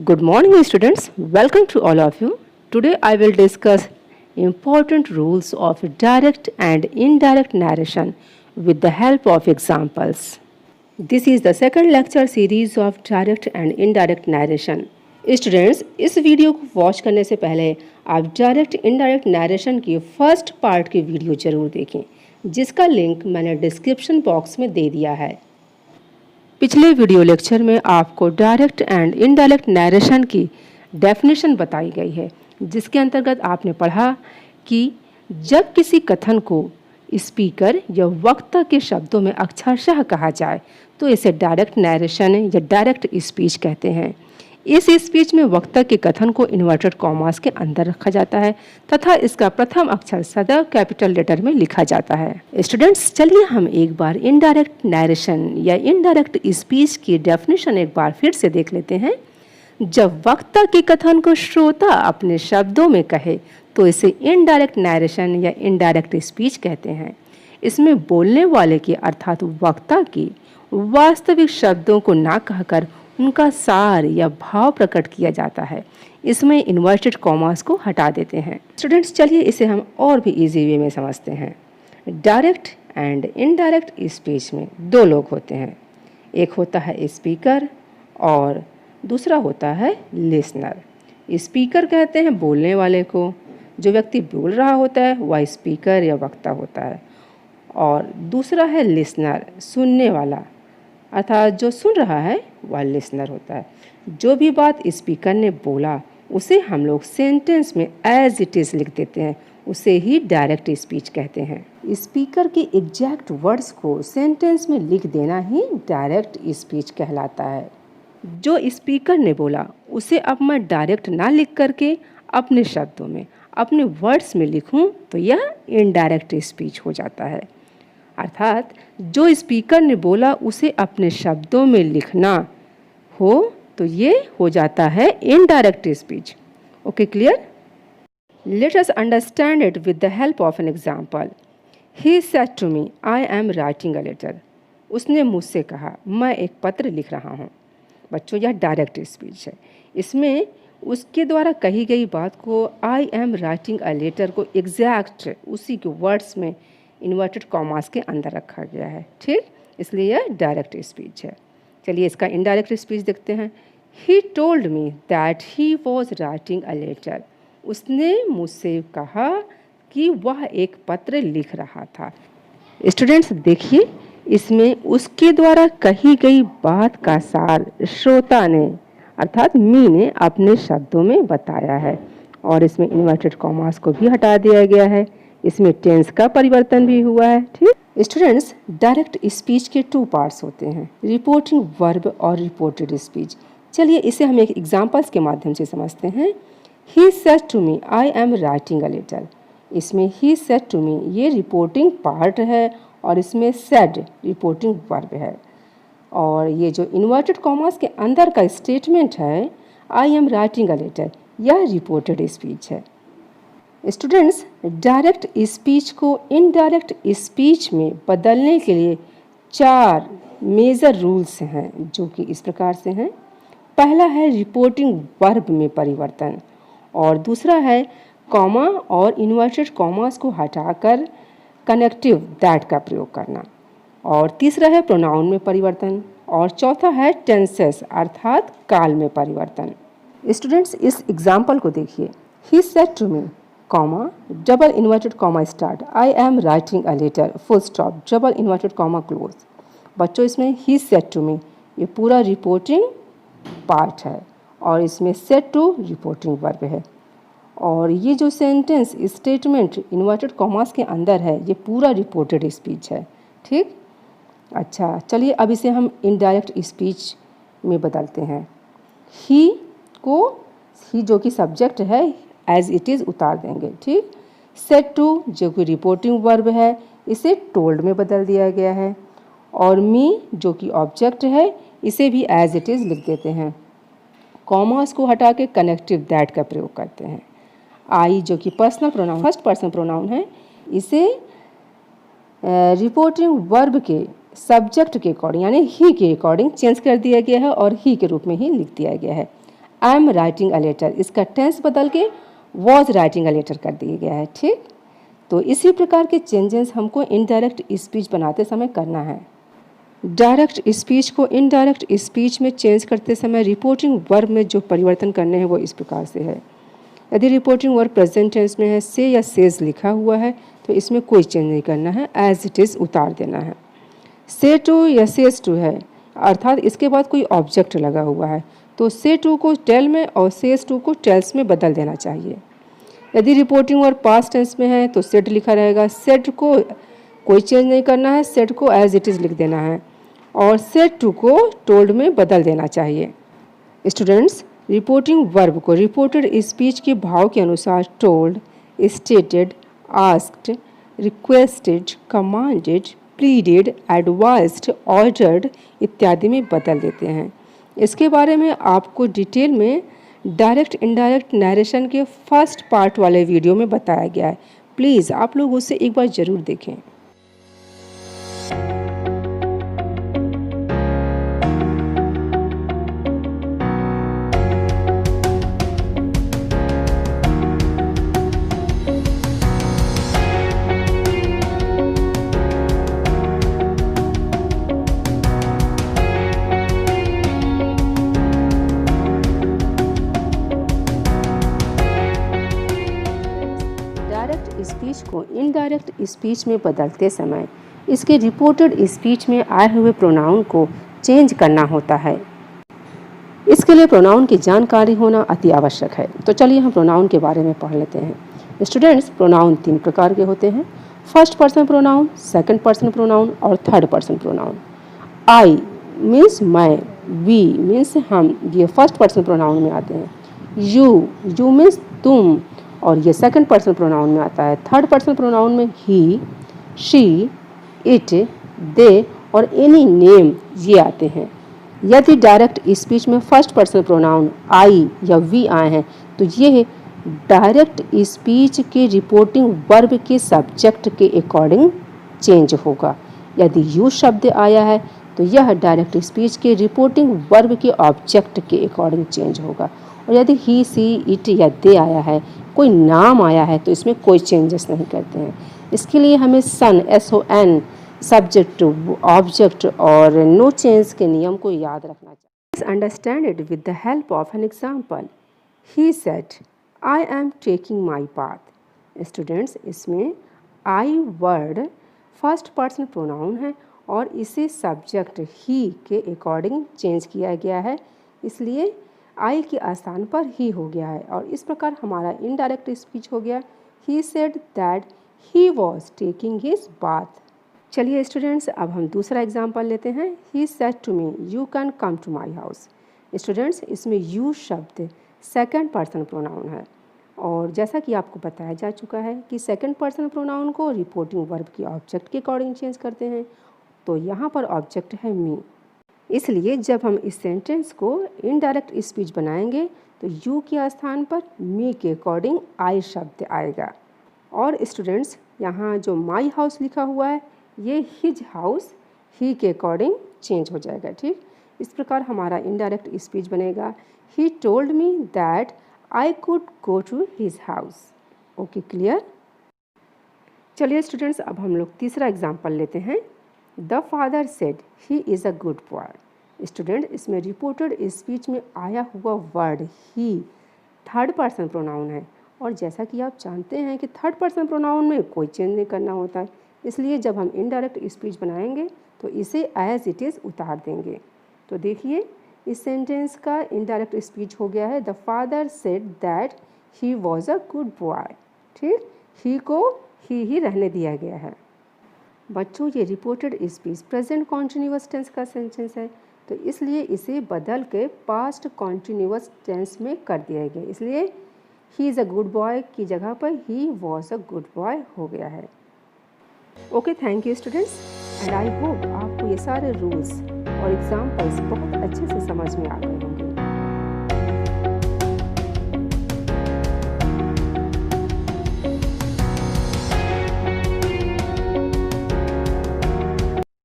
Good morning students, welcome to all of you. Today I will discuss important rules of direct and indirect narration with the help of examples. This is the second lecture series of direct and indirect narration. Students इस video को watch करने से पहले आप direct indirect narration की first part की video जरूर देखें, जिसका लिंक मैंने डिस्क्रिप्शन बॉक्स में दे दिया है। पिछले वीडियो लेक्चर में आपको डायरेक्ट एंड इनडायरेक्ट नरेशन की डेफिनेशन बताई गई है, जिसके अंतर्गत आपने पढ़ा कि जब किसी कथन को स्पीकर या वक्ता के शब्दों में अक्षरशः कहा जाए तो इसे डायरेक्ट नरेशन या डायरेक्ट स्पीच कहते हैं। इस स्पीच में वक्ता के कथन को इन्वर्टेड कॉमास के अंदर रखा जाता है तथा इसका प्रथम अक्षर सदैव कैपिटल लेटर में लिखा जाता है। स्टूडेंट्स, चलिए हम एक बार इनडायरेक्ट नरेशन या इनडायरेक्ट स्पीच की डेफिनेशन एक बार फिर से देख लेते हैं। जब वक्ता के कथन को श्रोता अपने शब्दों में कहे तो इसे इनडायरेक्ट नरेशन या इनडायरेक्ट स्पीच कहते हैं। इसमें बोलने वाले की अर्थात वक्ता की वास्तविक शब्दों को ना कहकर उनका सार या भाव प्रकट किया जाता है। इसमें इन्वर्टेड कॉमास को हटा देते हैं। स्टूडेंट्स, चलिए इसे हम और भी इजी वे में समझते हैं। डायरेक्ट एंड इनडायरेक्ट स्पीच में दो लोग होते हैं, एक होता है स्पीकर और दूसरा होता है लिसनर। स्पीकर कहते हैं बोलने वाले को, जो व्यक्ति बोल रहा होता है वह स्पीकर या वक्ता होता है, और दूसरा है लिसनर, सुनने वाला, अर्थात जो सुन रहा है वह लिसनर होता है। जो भी बात स्पीकर ने बोला उसे हम लोग सेंटेंस में एज इट इज़ लिख देते हैं, उसे ही डायरेक्ट स्पीच कहते हैं। स्पीकर के एग्जैक्ट वर्ड्स को सेंटेंस में लिख देना ही डायरेक्ट स्पीच कहलाता है। जो स्पीकर ने बोला उसे अब मैं डायरेक्ट ना लिख करके अपने शब्दों में, अपने वर्ड्स में लिखूं तो यह इनडायरेक्ट स्पीच हो जाता है। अर्थात जो स्पीकर ने बोला उसे अपने शब्दों में लिखना हो तो ये हो जाता है indirect speech. Okay, clear? Let us understand it with the help of an example. He said to me I am writing a letter. उसने मुझसे कहा मैं एक पत्र लिख रहा हूँ। बच्चों, यह डायरेक्ट स्पीच है। इसमें उसके द्वारा कही गई बात को I am writing a letter को एग्जैक्ट उसी के वर्ड्स में इन्वर्टेड कॉमास के अंदर रखा गया है। ठीक, इसलिए यह डायरेक्ट स्पीच है। चलिए इसका इनडायरेक्ट स्पीच देखते हैं। He told me that he was writing a letter. उसने मुझसे कहा कि वह एक पत्र लिख रहा था। स्टूडेंट्स देखिए, इसमें उसके द्वारा कही गई बात का सार श्रोता ने अर्थात मी ने अपने शब्दों में बताया है, और इसमें इन्वर्टेड कॉमास को भी हटा दिया गया है। इसमें टेंस का परिवर्तन भी हुआ है। ठीक स्टूडेंट्स, डायरेक्ट स्पीच के टू पार्ट्स होते हैं, रिपोर्टिंग वर्ब और रिपोर्टेड स्पीच। चलिए इसे हम एक एग्जांपल्स के माध्यम से समझते हैं। He said to me I am writing a letter. इसमें ही सेड टू मी ये रिपोर्टिंग पार्ट है और इसमें सेड रिपोर्टिंग वर्ब है, और ये जो इन्वर्टेड कॉमास के अंदर का स्टेटमेंट है I am writing a letter, यह रिपोर्टेड स्पीच है। स्टूडेंट्स, डायरेक्ट स्पीच को इनडायरेक्ट स्पीच में बदलने के लिए 4 मेजर रूल्स हैं, जो कि इस प्रकार से हैं। पहला है रिपोर्टिंग वर्ब में परिवर्तन, और दूसरा है कॉमा और इन्वर्टेड कॉमास को हटाकर कनेक्टिव दैट का प्रयोग करना, और तीसरा है प्रोनाउन में परिवर्तन, और चौथा है टेंसेस अर्थात काल में परिवर्तन। स्टूडेंट्स, इस एग्जाम्पल को देखिए। He said to me comma double inverted comma start I am writing a letter full stop double inverted comma close. बच्चों, इसमें ही सेड टू मी ये पूरा रिपोर्टिंग पार्ट है, और इसमें सेड टू रिपोर्टिंग वर्ब है, और ये जो सेंटेंस स्टेटमेंट इन्वर्टेड कॉमास के अंदर है ये पूरा रिपोर्टेड स्पीच है। ठीक, अच्छा, चलिए अब इसे हम इनडायरेक्ट स्पीच में बदलते हैं। ही जो कि सब्जेक्ट है एज इट इज़ उतार देंगे। ठीक, सेड टू जो कि रिपोर्टिंग वर्ब है इसे टोल्ड में बदल दिया गया है, और मी जो कि ऑब्जेक्ट है इसे भी एज इट इज़ लिख देते हैं। कॉमास को हटा के कनेक्टिव दैट का प्रयोग करते हैं। आई जो कि personal pronoun first person pronoun है, इसे रिपोर्टिंग वर्ब के सब्जेक्ट के अकॉर्डिंग यानी ही के अकॉर्डिंग चेंज कर दिया गया है और ही के रूप में ही लिख दिया गया है। I am writing a letter, इसका टेंस बदल के वॉज राइटिंग अ लेटर कर दिया गया है। ठीक, तो इसी प्रकार के चेंजेस हमको इनडायरेक्ट स्पीच बनाते समय करना है। डायरेक्ट स्पीच को इनडायरेक्ट स्पीच में चेंज करते समय रिपोर्टिंग वर्ब में जो परिवर्तन करने हैं वो इस प्रकार से है। यदि रिपोर्टिंग वर्ब प्रेजेंट टेंस में है, से या सेज लिखा हुआ है, तो इसमें कोई चेंज नहीं करना है, एज इट इज़ उतार देना है। से टू या सेज टू है, अर्थात इसके बाद कोई ऑब्जेक्ट लगा हुआ है, तो से टू को टेल में और सेज टू को टेल्स में बदल देना चाहिए। यदि रिपोर्टिंग वर्ब पास्ट टेंस में है तो सेड लिखा रहेगा, सेड को कोई चेंज नहीं करना है, सेड को एज इट इज़ लिख देना है और सेड टू को टोल्ड में बदल देना चाहिए। स्टूडेंट्स, रिपोर्टिंग वर्ब को रिपोर्टेड स्पीच के भाव के अनुसार told, stated, asked, requested, commanded, pleaded, advised, ordered इत्यादि में बदल देते हैं। इसके बारे में आपको डिटेल में डायरेक्ट इनडायरेक्ट नरेशन के फर्स्ट पार्ट वाले वीडियो में बताया गया है। प्लीज़ आप लोग उसे एक बार ज़रूर देखें। स्पीच को इनडायरेक्ट स्पीच में बदलते समय इसके रिपोर्टेड स्पीच में आए हुए प्रोनाउन को चेंज करना होता है। इसके लिए प्रोनाउन की जानकारी होना अति आवश्यक है। तो चलिए हम प्रोनाउन के बारे में पढ़ लेते हैं। स्टूडेंट्स, प्रोनाउन 3 प्रकार के होते हैं, first person pronoun, second person pronoun और third person pronoun. I means मैं, वी मीन्स हम, ये फर्स्ट पर्सन प्रोनाउन में आते हैं। यू मीन्स तुम, और ये सेकंड पर्सन प्रोनाउन में आता है। थर्ड पर्सन प्रोनाउन में ही, शी, इट, दे और एनी नेम ये आते हैं। यदि डायरेक्ट स्पीच में फर्स्ट पर्सन प्रोनाउन आई या वी आए हैं तो ये डायरेक्ट स्पीच के रिपोर्टिंग वर्ब के सब्जेक्ट के अकॉर्डिंग चेंज होगा। यदि यू शब्द आया है तो यह डायरेक्ट स्पीच के रिपोर्टिंग वर्ब के ऑब्जेक्ट के अकॉर्डिंग चेंज होगा। और यदि ही, सी, इट या दे आया है, कोई नाम आया है, तो इसमें कोई चेंजेस नहीं करते हैं। इसके लिए हमें सन, SON, सब्जेक्ट, ऑब्जेक्ट और नो चेंज के नियम को याद रखना चाहिए। Understand it with the help of an example. He said, I am taking my bath. Students, इसमें आई वर्ड फर्स्ट पर्सन प्रोनाउन है और इसे सब्जेक्ट ही के अकॉर्डिंग चेंज किया गया है, इसलिए आई के स्थान पर ही हो गया है। और इस प्रकार हमारा इनडायरेक्ट स्पीच हो गया, he said that he was taking his bath. चलिए स्टूडेंट्स, अब हम दूसरा एग्जाम्पल लेते हैं। He said to me, you can come to my house. Students, इसमें यू शब्द सेकंड पर्सन प्रोनाउन है और जैसा कि आपको बताया जा चुका है कि सेकंड पर्सन प्रोनाउन को रिपोर्टिंग वर्ब की ऑब्जेक्ट के अकॉर्डिंग चेंज करते हैं, तो यहाँ पर ऑब्जेक्ट है मी। इसलिए जब हम इस सेंटेंस को इनडायरेक्ट स्पीच बनाएंगे तो यू के स्थान पर मी के अकॉर्डिंग आई शब्द आएगा। और स्टूडेंट्स, यहाँ जो माई हाउस लिखा हुआ है ये हिज हाउस, ही के अकॉर्डिंग चेंज हो जाएगा। ठीक, इस प्रकार हमारा इनडायरेक्ट स्पीच बनेगा, he told me that I could go to his house. Okay, clear. चलिए स्टूडेंट्स, अब हम लोग तीसरा एग्जाम्पल लेते हैं। The father said he is a good boy. Student, इसमें रिपोर्टेड स्पीच में आया हुआ word he third person pronoun है और जैसा कि आप जानते हैं कि थर्ड पर्सन प्रोनाउन में कोई चेंज नहीं करना होता है, इसलिए जब हम इनडायरेक्ट स्पीच बनाएंगे तो इसे एज इट इज़ उतार देंगे। तो देखिए, इस सेंटेंस का इनडायरेक्ट स्पीच हो गया है, the father said that he was a good boy. ठीक, ही को ही रहने दिया गया है। बच्चों, ये reported speech present continuous tense का सेंटेंस है, तो इसलिए इसे बदल के पास्ट कॉन्टिन्यूअस टेंस में कर दिया गया, इसलिए ही इज़ अ गुड बॉय की जगह पर he was a good boy हो गया है। Okay, thank you students, and I hope आपको ये सारे रूल्स और एग्जाम्पल्स बहुत अच्छे से समझ में आ गए।